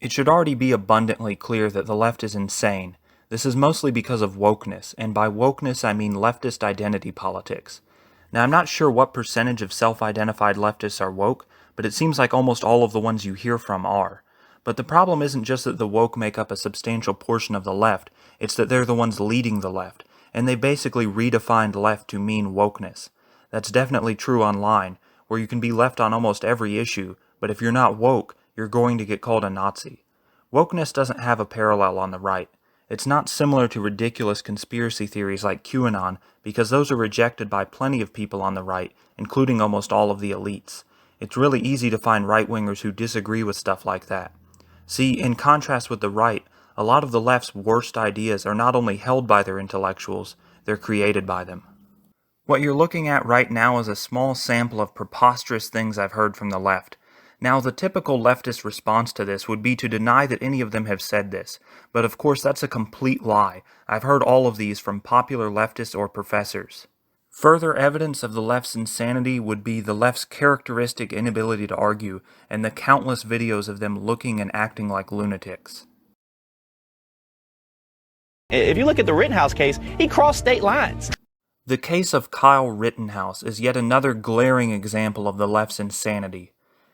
It should already be abundantly clear that the left is insane. This is mostly because of wokeness, and by wokeness I mean leftist identity politics. Now, I'm not sure what percentage of self-identified leftists are woke, but it seems like almost all of the ones you hear from are. But the problem isn't just that the woke make up a substantial portion of the left, it's that they're the ones leading the left, and they basically redefined left to mean wokeness. That's definitely true online, where you can be left on almost every issue, but if you're not woke, you're going to get called a Nazi. Wokeness doesn't have a parallel on the right. It's not similar to ridiculous conspiracy theories like QAnon, because those are rejected by plenty of people on the right, including almost all of the elites. It's really easy to find right-wingers who disagree with stuff like that. See, in contrast with the right, a lot of the left's worst ideas are not only held by their intellectuals, they're created by them. What you're looking at right now is a small sample of preposterous things I've heard from the left. Now, the typical leftist response to this would be to deny that any of them have said this, but of course that's a complete lie. I've heard all of these from popular leftists or professors. Further evidence of the left's insanity would be the left's characteristic inability to argue, and the countless videos of them looking and acting like lunatics. If you look at the Rittenhouse case, he crossed state lines. The case of Kyle Rittenhouse is yet another glaring example of the left's insanity.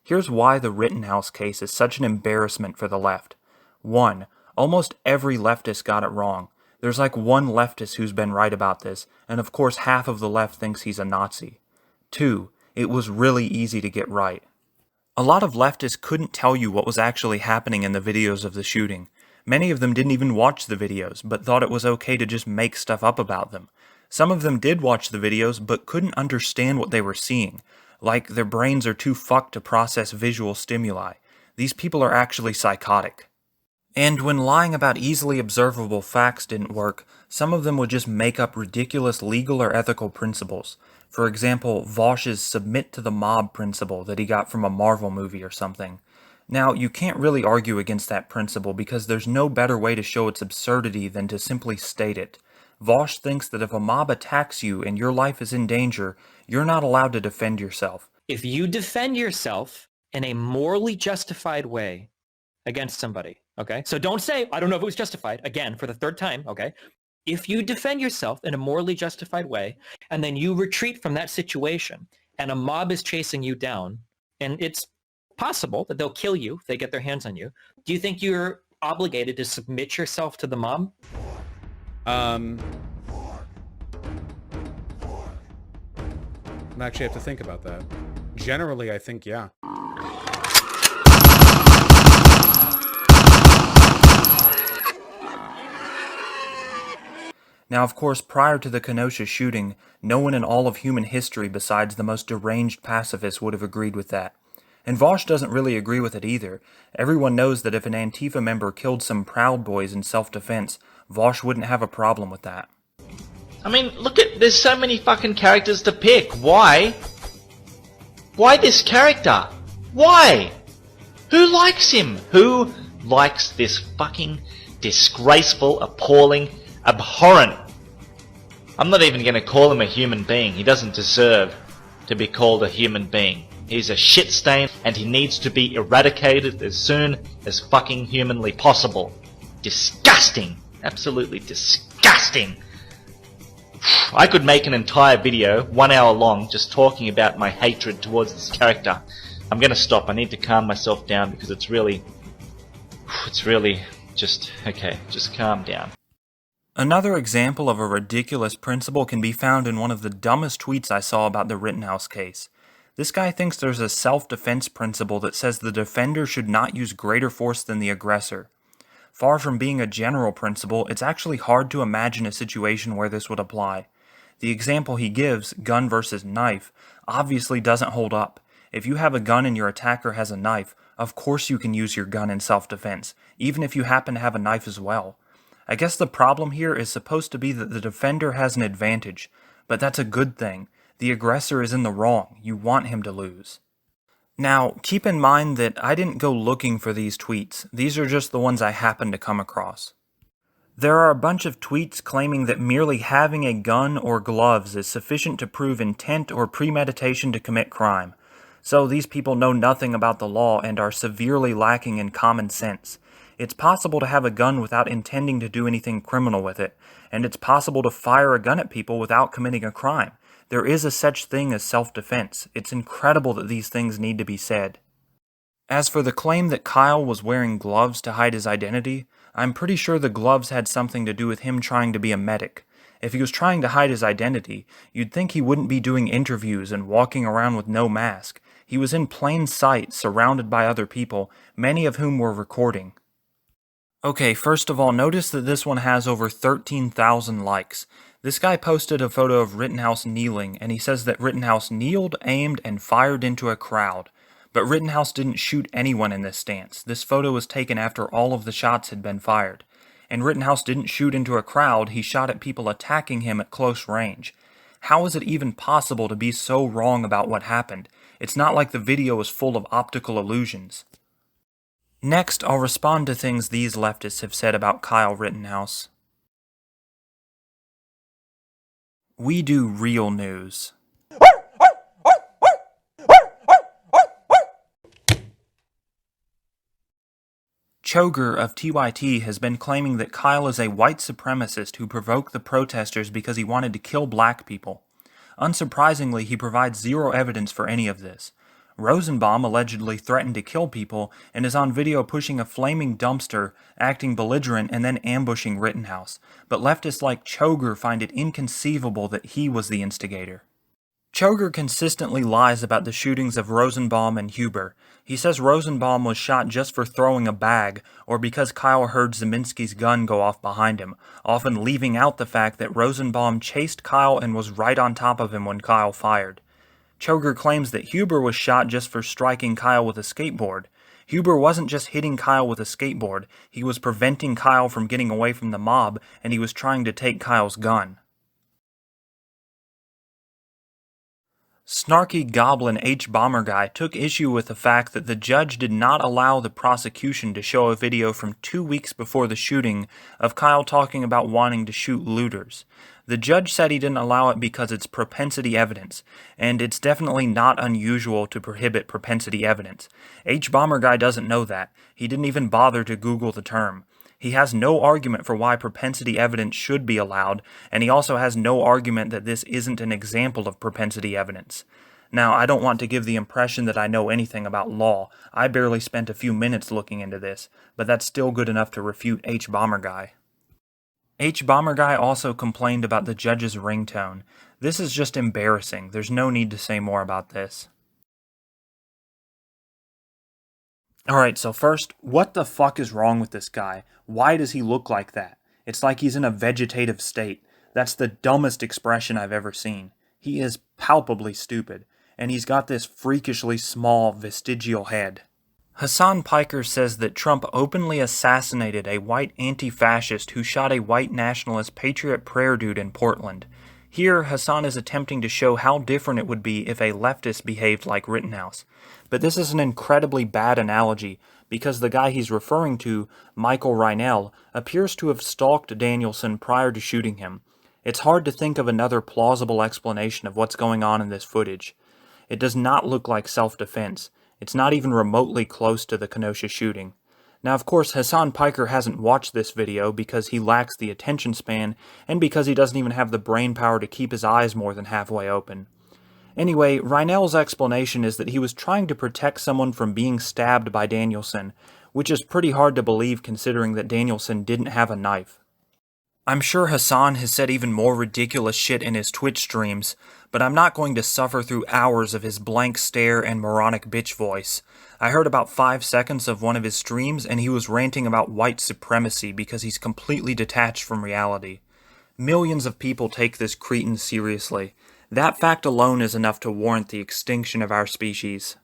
Here's why the Rittenhouse case is such an embarrassment for the left. 1. Almost every leftist got it wrong. There's like one leftist who's been right about this, and of course half of the left thinks he's a Nazi. 2. It was really easy to get right. A lot of leftists couldn't tell you what was actually happening in the videos of the shooting. Many of them didn't even watch the videos, but thought it was okay to just make stuff up about them. Some of them did watch the videos, but couldn't understand what they were seeing. Like, their brains are too fucked to process visual stimuli. These people are actually psychotic. And when lying about easily observable facts didn't work, some of them would just make up ridiculous legal or ethical principles. For example, Vaush's submit to the mob principle that he got from a Marvel movie or something. Now, you can't really argue against that principle because there's no better way to show its absurdity than to simply state it. Vaush thinks that if a mob attacks you and your life is in danger, you're not allowed to defend yourself. If you defend yourself in a morally justified way against somebody, okay? So don't say, I don't know if it was justified, again, for the third time, okay? If you defend yourself in a morally justified way, and then you retreat from that situation, and a mob is chasing you down, and it's possible that they'll kill you if they get their hands on you, do you think you're obligated to submit yourself to the mob? I actually have to think about that. Generally, I think, yeah. Now, of course, prior to the Kenosha shooting, no one in all of human history besides the most deranged pacifists would have agreed with that. And Vaush doesn't really agree with it either. Everyone knows that if an Antifa member killed some Proud Boys in self-defense, Vaush wouldn't have a problem with that. I mean, look at, there's so many fucking characters to pick. Why? Why this character? Why? Who likes him? Who likes this fucking disgraceful, appalling, abhorrent? I'm not even going to call him a human being. He doesn't deserve to be called a human being. He's a shit stain and he needs to be eradicated as soon as fucking humanly possible. Disgusting. Absolutely disgusting. I could make an entire video, 1 hour long, just talking about my hatred towards this character. I'm gonna stop. I need to calm myself down because it's really just, okay, just calm down. Another example of a ridiculous principle can be found in one of the dumbest tweets I saw about the Rittenhouse case. This guy thinks there's a self-defense principle that says the defender should not use greater force than the aggressor. Far from being a general principle, it's actually hard to imagine a situation where this would apply. The example he gives, gun versus knife, obviously doesn't hold up. If you have a gun and your attacker has a knife, of course you can use your gun in self-defense, even if you happen to have a knife as well. I guess the problem here is supposed to be that the defender has an advantage, but that's a good thing. The aggressor is in the wrong. You want him to lose. Now, keep in mind that I didn't go looking for these tweets. These are just the ones I happened to come across. There are a bunch of tweets claiming that merely having a gun or gloves is sufficient to prove intent or premeditation to commit crime. So these people know nothing about the law and are severely lacking in common sense. It's possible to have a gun without intending to do anything criminal with it, and it's possible to fire a gun at people without committing a crime. There is a such thing as self-defense. It's incredible that these things need to be said. As for the claim that Kyle was wearing gloves to hide his identity, I'm pretty sure the gloves had something to do with him trying to be a medic. If he was trying to hide his identity, you'd think he wouldn't be doing interviews and walking around with no mask. He was in plain sight, surrounded by other people, many of whom were recording. Okay, first of all, notice that this one has over 13,000 likes. This guy posted a photo of Rittenhouse kneeling, and he says that Rittenhouse kneeled, aimed, and fired into a crowd. But Rittenhouse didn't shoot anyone in this stance. This photo was taken after all of the shots had been fired. And Rittenhouse didn't shoot into a crowd, he shot at people attacking him at close range. How is it even possible to be so wrong about what happened? It's not like the video is full of optical illusions. Next, I'll respond to things these leftists have said about Kyle Rittenhouse. We do real news. Choger of TYT has been claiming that Kyle is a white supremacist who provoked the protesters because he wanted to kill black people. Unsurprisingly, he provides zero evidence for any of this. Rosenbaum allegedly threatened to kill people and is on video pushing a flaming dumpster, acting belligerent, and then ambushing Rittenhouse. But leftists like Choger find it inconceivable that he was the instigator. Choger consistently lies about the shootings of Rosenbaum and Huber. He says Rosenbaum was shot just for throwing a bag, or because Kyle heard Zeminski's gun go off behind him, often leaving out the fact that Rosenbaum chased Kyle and was right on top of him when Kyle fired. Choger claims that Huber was shot just for striking Kyle with a skateboard. Huber wasn't just hitting Kyle with a skateboard, he was preventing Kyle from getting away from the mob, and he was trying to take Kyle's gun. Snarky Goblin H. Bomber Guy took issue with the fact that the judge did not allow the prosecution to show a video from 2 weeks before the shooting of Kyle talking about wanting to shoot looters. The judge said he didn't allow it because it's propensity evidence, and it's definitely not unusual to prohibit propensity evidence. H. Bomber Guy doesn't know that. He didn't even bother to Google the term. He has no argument for why propensity evidence should be allowed, and he also has no argument that this isn't an example of propensity evidence. Now, I don't want to give the impression that I know anything about law. I barely spent a few minutes looking into this, but that's still good enough to refute H. Bomber Guy. H. Bomber Guy also complained about the judge's ringtone. This is just embarrassing. There's no need to say more about this. Alright, so first, what the fuck is wrong with this guy? Why does he look like that? It's like he's in a vegetative state. That's the dumbest expression I've ever seen. He is palpably stupid, and he's got this freakishly small vestigial head. Hassan Piker says that Trump openly assassinated a white anti-fascist who shot a white nationalist patriot prayer dude in Portland. Here, Hassan is attempting to show how different it would be if a leftist behaved like Rittenhouse. But this is an incredibly bad analogy, because the guy he's referring to, Michael Reinell, appears to have stalked Danielson prior to shooting him. It's hard to think of another plausible explanation of what's going on in this footage. It does not look like self-defense. It's not even remotely close to the Kenosha shooting. Now, of course, Hassan Piker hasn't watched this video because he lacks the attention span, and because he doesn't even have the brain power to keep his eyes more than halfway open. Anyway, Reinell's explanation is that he was trying to protect someone from being stabbed by Danielson, which is pretty hard to believe considering that Danielson didn't have a knife. I'm sure Hassan has said even more ridiculous shit in his Twitch streams, but I'm not going to suffer through hours of his blank stare and moronic bitch voice. I heard about 5 seconds of one of his streams and he was ranting about white supremacy because he's completely detached from reality. Millions of people take this cretin seriously. That fact alone is enough to warrant the extinction of our species.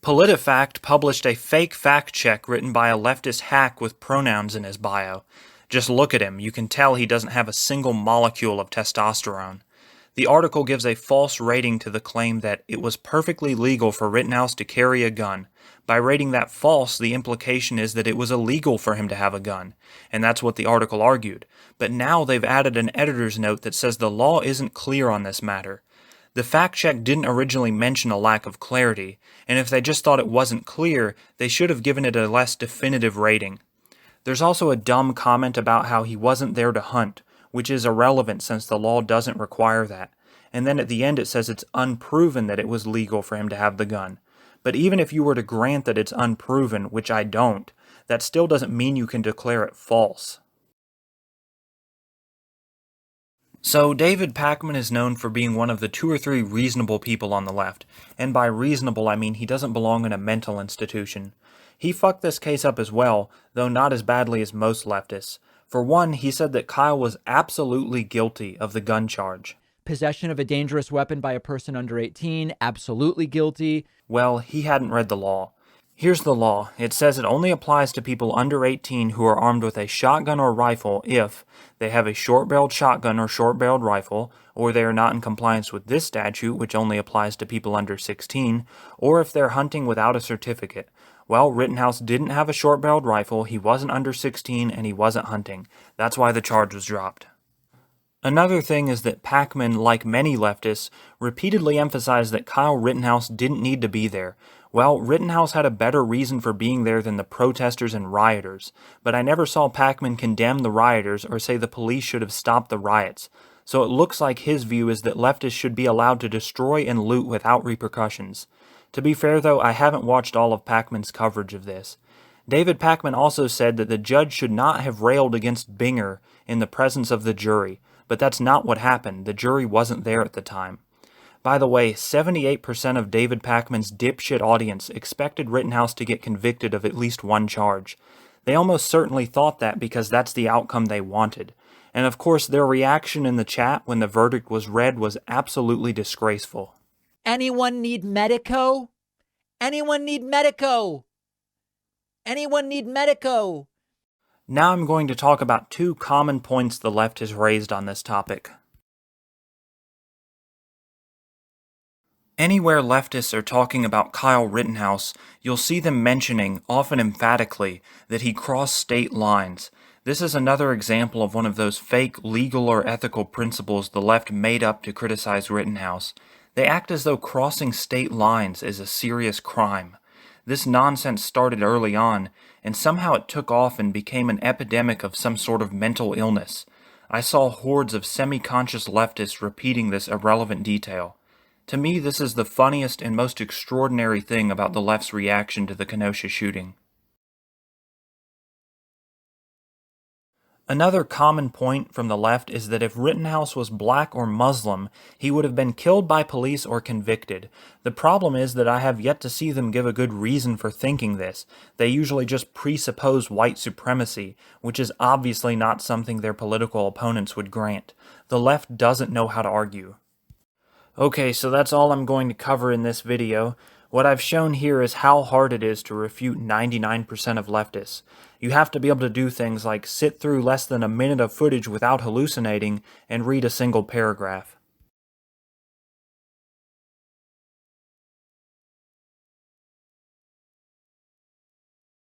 PolitiFact published a fake fact check written by a leftist hack with pronouns in his bio. Just look at him, you can tell he doesn't have a single molecule of testosterone. The article gives a false rating to the claim that it was perfectly legal for Rittenhouse to carry a gun. By rating that false, the implication is that it was illegal for him to have a gun, and that's what the article argued. But now they've added an editor's note that says the law isn't clear on this matter. The fact check didn't originally mention a lack of clarity, and if they just thought it wasn't clear, they should have given it a less definitive rating. There's also a dumb comment about how he wasn't there to hunt, which is irrelevant since the law doesn't require that. And then at the end it says it's unproven that it was legal for him to have the gun. But even if you were to grant that it's unproven, which I don't, that still doesn't mean you can declare it false. So David Pakman is known for being one of the 2 or 3 reasonable people on the left, and by reasonable I mean he doesn't belong in a mental institution. He fucked this case up as well, though not as badly as most leftists. For one, he said that Kyle was absolutely guilty of the gun charge. Possession of a dangerous weapon by a person under 18, absolutely guilty. Well, he hadn't read the law. Here's the law. It says it only applies to people under 18 who are armed with a shotgun or rifle if they have a short-barreled shotgun or short-barreled rifle, or they are not in compliance with this statute, which only applies to people under 16, or if they're hunting without a certificate. Well, Rittenhouse didn't have a short-barreled rifle, he wasn't under 16, and he wasn't hunting. That's why the charge was dropped. Another thing is that Pakman, like many leftists, repeatedly emphasized that Kyle Rittenhouse didn't need to be there. Well, Rittenhouse had a better reason for being there than the protesters and rioters, but I never saw Pakman condemn the rioters or say the police should have stopped the riots. So it looks like his view is that leftists should be allowed to destroy and loot without repercussions. To be fair though, I haven't watched all of Pakman's coverage of this. David Pakman also said that the judge should not have railed against Binger in the presence of the jury, but that's not what happened. The jury wasn't there at the time. By the way, 78% of David Pakman's dipshit audience expected Rittenhouse to get convicted of at least one charge. They almost certainly thought that because that's the outcome they wanted. And of course, their reaction in the chat when the verdict was read was absolutely disgraceful. Anyone need Medico? Anyone need Medico? Anyone need Medico? Now I'm going to talk about 2 common points the left has raised on this topic. Anywhere leftists are talking about Kyle Rittenhouse, you'll see them mentioning, often emphatically, that he crossed state lines. This is another example of one of those fake legal or ethical principles the left made up to criticize Rittenhouse. They act as though crossing state lines is a serious crime. This nonsense started early on, and somehow it took off and became an epidemic of some sort of mental illness. I saw hordes of semi-conscious leftists repeating this irrelevant detail. To me, this is the funniest and most extraordinary thing about the left's reaction to the Kenosha shooting. Another common point from the left is that if Rittenhouse was black or Muslim, he would have been killed by police or convicted. The problem is that I have yet to see them give a good reason for thinking this. They usually just presuppose white supremacy, which is obviously not something their political opponents would grant. The left doesn't know how to argue. Okay, so that's all I'm going to cover in this video. What I've shown here is how hard it is to refute 99% of leftists. You have to be able to do things like sit through less than a minute of footage without hallucinating and read a single paragraph.